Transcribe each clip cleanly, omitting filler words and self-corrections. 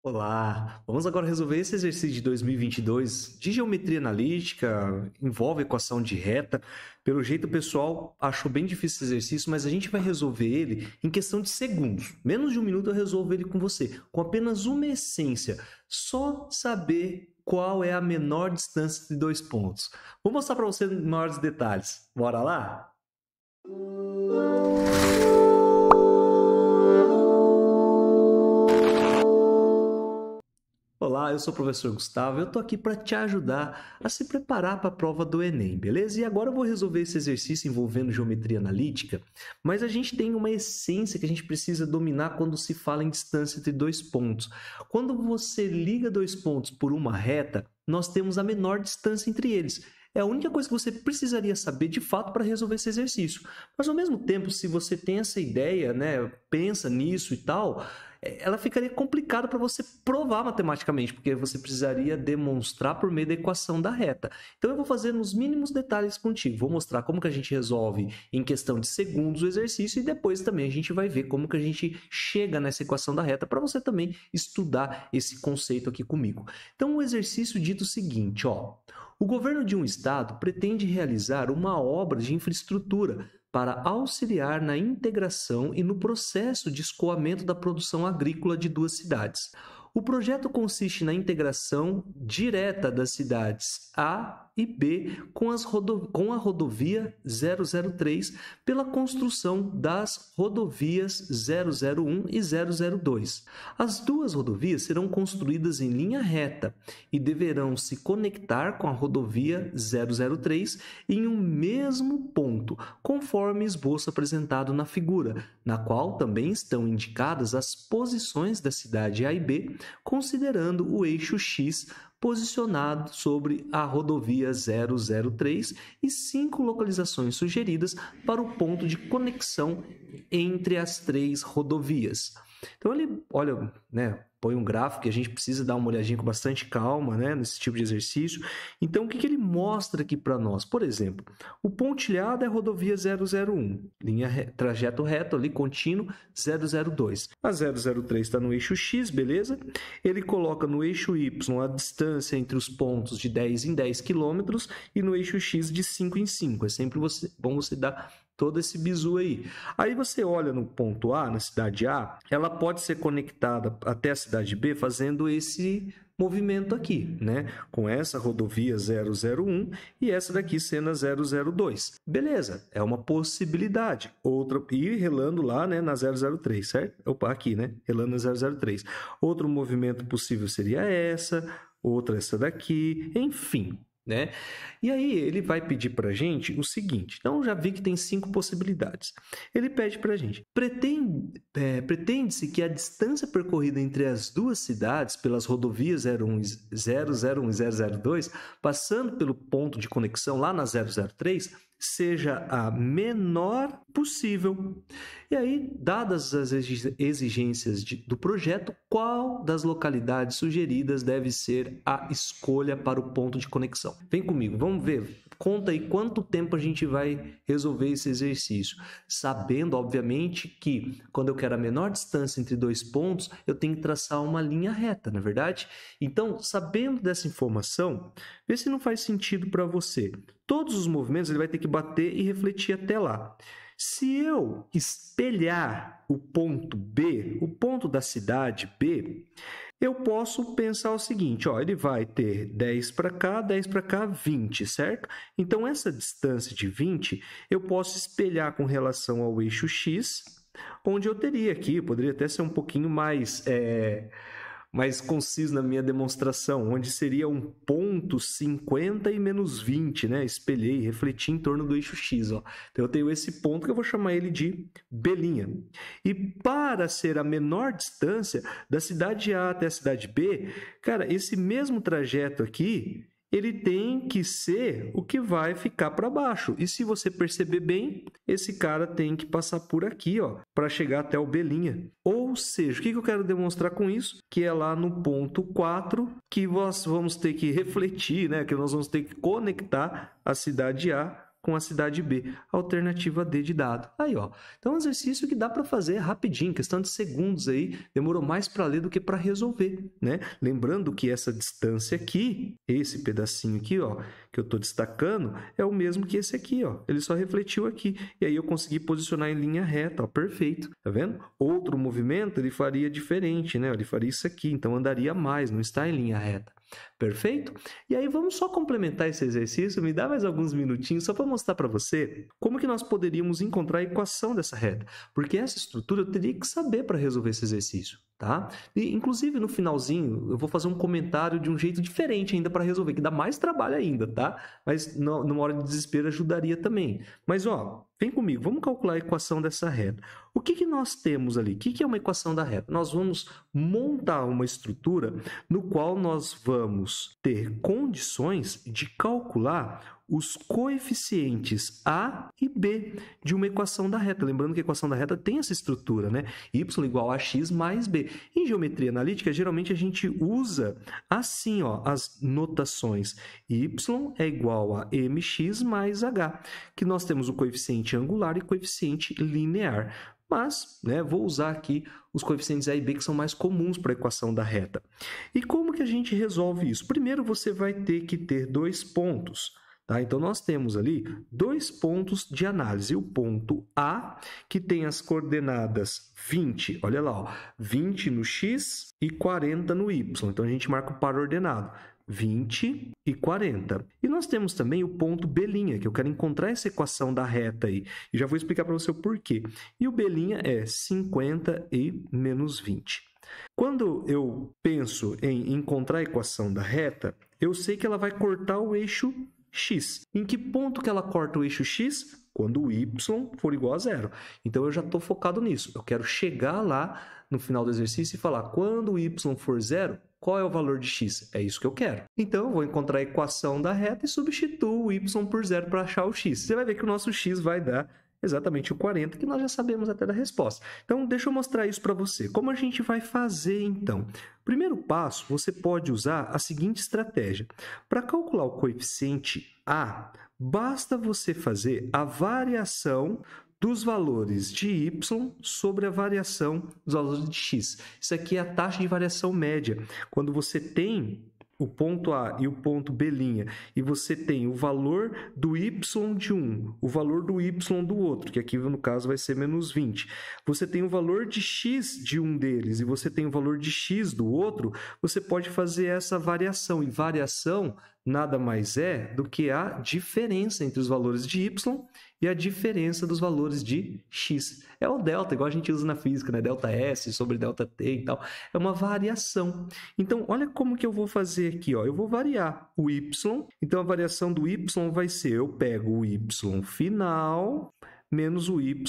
Olá, vamos agora resolver esse exercício de 2022 de geometria analítica, envolve equação de reta. Pelo jeito, o pessoal achou bem difícil esse exercício, mas a gente vai resolver ele em questão de segundos. Menos de um minuto eu resolvo ele com você, com apenas uma essência, só saber qual é a menor distância de dois pontos. Vou mostrar para você maiores detalhes. Bora lá? Olá, eu sou o professor Gustavo e eu estou aqui para te ajudar a se preparar para a prova do Enem, beleza? E agora eu vou resolver esse exercício envolvendo geometria analítica, mas a gente tem uma essência que a gente precisa dominar quando se fala em distância entre dois pontos. Quando você liga dois pontos por uma reta, nós temos a menor distância entre eles. É a única coisa que você precisaria saber de fato para resolver esse exercício. Mas ao mesmo tempo, se você tem essa ideia, né, pensa nisso e tal, ela ficaria complicada para você provar matematicamente, porque você precisaria demonstrar por meio da equação da reta. Então eu vou fazer nos mínimos detalhes contigo. Vou mostrar como que a gente resolve em questão de segundos o exercício e depois também a gente vai ver como que a gente chega nessa equação da reta para você também estudar esse conceito aqui comigo. Então o exercício dito o seguinte, ó. O governo de um estado pretende realizar uma obra de infraestrutura para auxiliar na integração e no processo de escoamento da produção agrícola de duas cidades. O projeto consiste na integração direta das cidades A e B com a rodovia 003 pela construção das rodovias 001 e 002. As duas rodovias serão construídas em linha reta e deverão se conectar com a rodovia 003 em um mesmo ponto, conforme esboço apresentado na figura, na qual também estão indicadas as posições da cidade A e B, considerando o eixo X posicionado sobre a rodovia 003 e 5 localizações sugeridas para o ponto de conexão entre as três rodovias. Então ele, olha, né, põe um gráfico que a gente precisa dar uma olhadinha com bastante calma, né, nesse tipo de exercício. Então o que ele mostra aqui para nós? Por exemplo, o pontilhado é a rodovia 001, trajeto reto ali, contínuo 002. A 003 está no eixo X, beleza? Ele coloca no eixo Y a distância entre os pontos de 10 em 10 quilômetros e no eixo X de 5 em 5. É sempre bom você dar todo esse bizu aí. Aí você olha no ponto A, na cidade A, ela pode ser conectada até a cidade B fazendo esse movimento aqui, né? Com essa rodovia 001 e essa daqui sendo a 002. Beleza, é uma possibilidade. Outra, e relando lá, né, na 003, certo? Opa, aqui, né? Relando na 003. Outro movimento possível seria essa daqui, enfim, né? E aí ele vai pedir para a gente o seguinte, então já vi que tem 5 possibilidades. Ele pede para a gente, pretende-se que a distância percorrida entre as duas cidades pelas rodovias 001 e 002, passando pelo ponto de conexão lá na 003, seja a menor possível. E aí, dadas as exigências do projeto, qual das localidades sugeridas deve ser a escolha para o ponto de conexão? Vem comigo, vamos ver. Conta aí quanto tempo a gente vai resolver esse exercício. Sabendo, obviamente, que quando eu quero a menor distância entre dois pontos, eu tenho que traçar uma linha reta, não é verdade? Então, sabendo dessa informação, vê se não faz sentido para você. Todos os movimentos ele vai ter que bater e refletir até lá. Se eu espelhar o ponto B, o ponto da cidade B, eu posso pensar o seguinte, ó, ele vai ter 10 para cá, 20, certo? Então, essa distância de 20, eu posso espelhar com relação ao eixo X, onde eu teria aqui, poderia até ser um pouquinho mais conciso na minha demonstração, onde seria um ponto 50 e menos 20, né? Espelhei, refleti em torno do eixo X, ó. Então eu tenho esse ponto que eu vou chamar ele de B'. E para ser a menor distância da cidade A até a cidade B, cara, esse mesmo trajeto aqui, ele tem que ser o que vai ficar para baixo. E se você perceber bem, esse cara tem que passar por aqui, ó, para chegar até o B'. Ou seja, o que eu quero demonstrar com isso? Que é lá no ponto 4 que nós vamos ter que refletir, né? Que nós vamos ter que conectar a cidade A com a cidade B, alternativa D de dado. Aí, ó. Então, é um exercício que dá para fazer rapidinho, questão de segundos aí, demorou mais para ler do que para resolver, né? Lembrando que essa distância aqui, esse pedacinho aqui, ó, que eu estou destacando, é o mesmo que esse aqui, ó. Ele só refletiu aqui. E aí eu consegui posicionar em linha reta, ó, perfeito. Tá vendo? Outro movimento, ele faria diferente, né? Ele faria isso aqui, então andaria mais, não está em linha reta. Perfeito? E aí vamos só complementar esse exercício, me dá mais alguns minutinhos só para mostrar para você como que nós poderíamos encontrar a equação dessa reta, porque essa estrutura eu teria que saber para resolver esse exercício, tá? E inclusive no finalzinho eu vou fazer um comentário de um jeito diferente ainda para resolver, que dá mais trabalho ainda, tá? Mas numa hora de desespero ajudaria também. Mas ó, vem comigo, vamos calcular a equação dessa reta. O que nós temos ali? O que é uma equação da reta? Nós vamos montar uma estrutura no qual nós vamos ter condições de calcular os coeficientes A e B de uma equação da reta. Lembrando que a equação da reta tem essa estrutura, né? Y igual a x mais b. Em geometria analítica, geralmente a gente usa assim, ó, as notações. Y é igual a mx mais h, que nós temos o coeficiente angular e coeficiente linear. Mas, né, vou usar aqui os coeficientes A e B que são mais comuns para a equação da reta. E como que a gente resolve isso? Primeiro, você vai ter que ter dois pontos. Tá? Então, nós temos ali dois pontos de análise. O ponto A, que tem as coordenadas 20, olha lá, ó, 20 no x e 40 no y. Então, a gente marca o par ordenado. 20 e 40. E nós temos também o ponto B', que eu quero encontrar essa equação da reta aí. E já vou explicar para você o porquê. E o B' é 50 e menos 20. Quando eu penso em encontrar a equação da reta, eu sei que ela vai cortar o eixo x. Em que ponto que ela corta o eixo x? Quando o y for igual a zero. Então, eu já estou focado nisso. Eu quero chegar lá no final do exercício e falar, quando o y for zero, qual é o valor de x? É isso que eu quero. Então, eu vou encontrar a equação da reta e substituo o y por zero para achar o x. Você vai ver que o nosso x vai dar exatamente o 40, que nós já sabemos até da resposta. Então, deixa eu mostrar isso para você. Como a gente vai fazer, então? Primeiro passo, você pode usar a seguinte estratégia. Para calcular o coeficiente A, basta você fazer a variação dos valores de y sobre a variação dos valores de x. Isso aqui é a taxa de variação média. Quando você tem o ponto A e o ponto B', e você tem o valor do y de um, o valor do y do outro, que aqui no caso vai ser menos 20. Você tem o valor de x de um deles e você tem o valor de x do outro, você pode fazer essa variação. E variação nada mais é do que a diferença entre os valores de y e a diferença dos valores de x. É o delta, igual a gente usa na física, né? Delta S sobre delta T e tal. É uma variação. Então, olha como que eu vou fazer aqui, ó. Eu vou variar o y. Então, a variação do y vai ser, eu pego o y final menos o y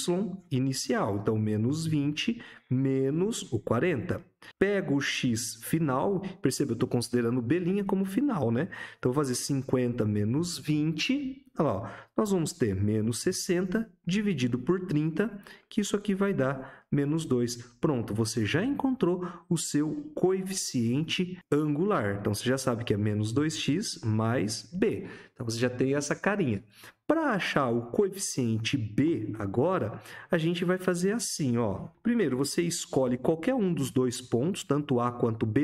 inicial. Então, menos 20 menos o 40. Pego o x final, perceba, eu estou considerando o B' como final, né? Então, eu vou fazer 50 menos 20, olha lá, ó, nós vamos ter menos 60 dividido por 30, que isso aqui vai dar menos 2. Pronto, você já encontrou o seu coeficiente angular. Então, você já sabe que é menos 2x mais b. Então, você já tem essa carinha. Para achar o coeficiente b agora, a gente vai fazer assim, ó. Primeiro, você escolhe qualquer um dos dois pontos, tanto A quanto B',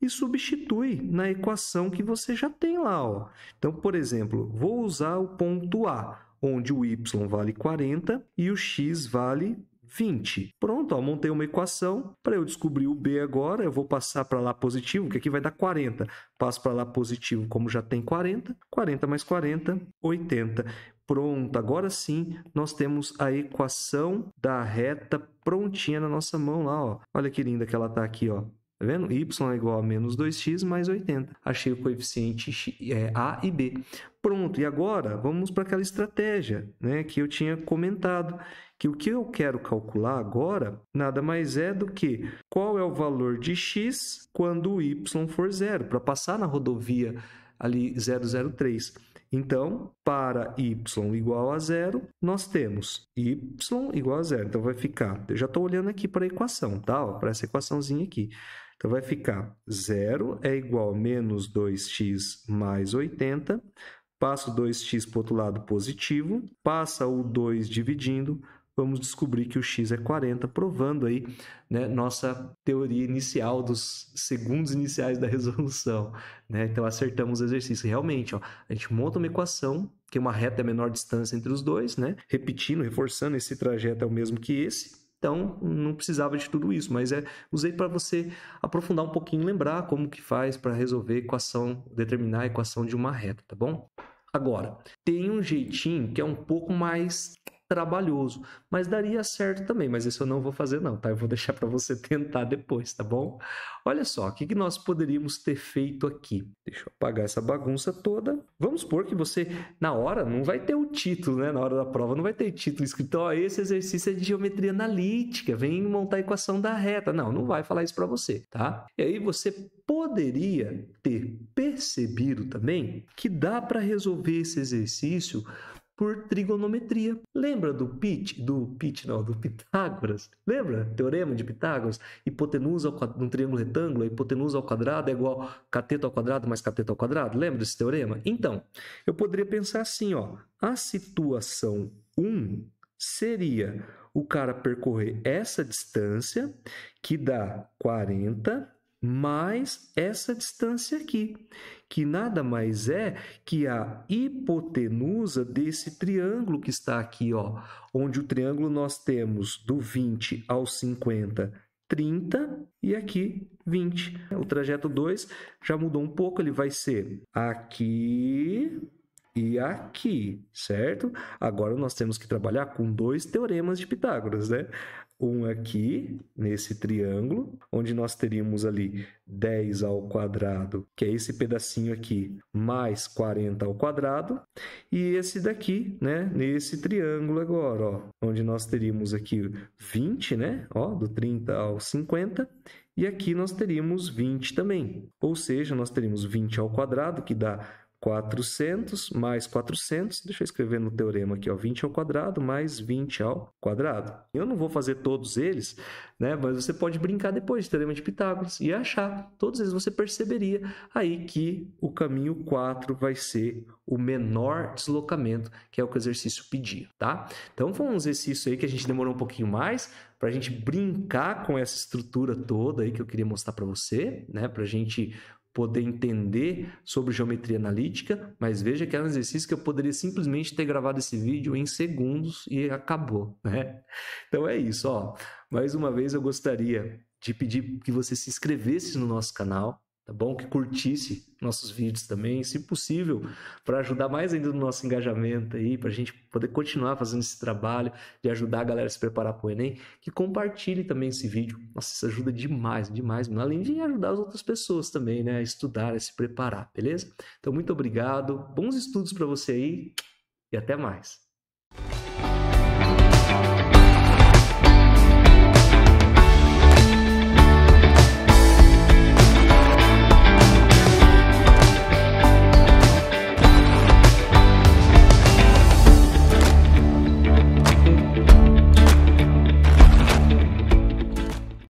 e substitui na equação que você já tem lá, ó. Então, por exemplo, vou usar o ponto A, onde o y vale 40 e o x vale 20. Pronto, ó, montei uma equação. Para eu descobrir o B agora, eu vou passar para lá positivo, que aqui vai dar 40. Passo para lá positivo, como já tem 40. 40 mais 40, 80. Pronto, agora sim nós temos a equação da reta prontinha na nossa mão lá, ó. Olha que linda que ela está aqui, ó. Tá vendo? Y é igual a menos 2x mais 80. Achei o coeficiente A e B. Pronto, e agora vamos para aquela estratégia, né, que eu tinha comentado, que o que eu quero calcular agora nada mais é do que qual é o valor de x quando o y for zero, para passar na rodovia ali 003. Então, para y igual a zero, nós temos y igual a zero. Então, vai ficar... Eu já estou olhando aqui para a equação, tá? Para essa equaçãozinha aqui. Então, vai ficar 0 é igual a menos 2x mais 80. passa o 2x para o outro lado positivo, passa o 2 dividindo, vamos descobrir que o x é 40, provando aí, né, nossa teoria inicial dos segundos iniciais da resolução, né? Então acertamos o exercício. Realmente, ó, a gente monta uma equação, que uma reta é a menor distância entre os dois, né? Repetindo, reforçando, esse trajeto é o mesmo que esse. Então, não precisava de tudo isso, mas usei para você aprofundar um pouquinho, lembrar como que faz para resolver a equação, determinar a equação de uma reta, tá bom? Agora, tem um jeitinho que é um pouco mais trabalhoso, mas daria certo também, mas isso eu não vou fazer não, tá? Eu vou deixar para você tentar depois, tá bom? Olha só, o que nós poderíamos ter feito aqui? Deixa eu apagar essa bagunça toda. Vamos supor que você, na hora, não vai ter o título, né? Na hora da prova não vai ter título escrito, ó, esse exercício é de geometria analítica, vem montar a equação da reta. Não, não vai falar isso para você, tá? E aí você poderia ter percebido também que dá para resolver esse exercício por trigonometria. Lembra do Pitágoras? Lembra? Teorema de Pitágoras? Hipotenusa num triângulo retângulo, a hipotenusa ao quadrado é igual a cateto ao quadrado mais cateto ao quadrado. Lembra desse teorema? Então, eu poderia pensar assim, ó, a situação 1 seria o cara percorrer essa distância, que dá 40, mais essa distância aqui, que nada mais é que a hipotenusa desse triângulo que está aqui, ó, onde o triângulo nós temos do 20 ao 50, 30 e aqui 20. O trajeto 2 já mudou um pouco, ele vai ser aqui e aqui, certo? Agora nós temos que trabalhar com dois teoremas de Pitágoras, né? Um aqui, nesse triângulo, onde nós teríamos ali 10 ao quadrado, que é esse pedacinho aqui, mais 40 ao quadrado. E esse daqui, né, nesse triângulo agora, ó, onde nós teríamos aqui 20, né, ó, do 30 ao 50. E aqui nós teríamos 20 também. Ou seja, nós teríamos 20 ao quadrado, que dá 400 mais 400, deixa eu escrever no teorema aqui, ó, 20 ao quadrado mais 20 ao quadrado. Eu não vou fazer todos eles, né, mas você pode brincar depois de teorema de Pitágoras e achar. Todos eles você perceberia aí que o caminho 4 vai ser o menor deslocamento, que é o que o exercício pedia, tá? Então foi um exercício aí que a gente demorou um pouquinho mais para a gente brincar com essa estrutura toda aí que eu queria mostrar para você, né, para a gente poder entender sobre geometria analítica, mas veja que é um exercício que eu poderia simplesmente ter gravado esse vídeo em segundos e acabou, né? Então é isso, ó. Mais uma vez eu gostaria de pedir que você se inscrevesse no nosso canal, tá bom? Que curtisse nossos vídeos também, se possível, para ajudar mais ainda no nosso engajamento aí, para a gente poder continuar fazendo esse trabalho de ajudar a galera a se preparar para o Enem, que compartilhe também esse vídeo. Nossa, isso ajuda demais, demais, além de ajudar as outras pessoas também, né, a estudar, a se preparar, beleza? Então, muito obrigado, bons estudos para você aí e até mais.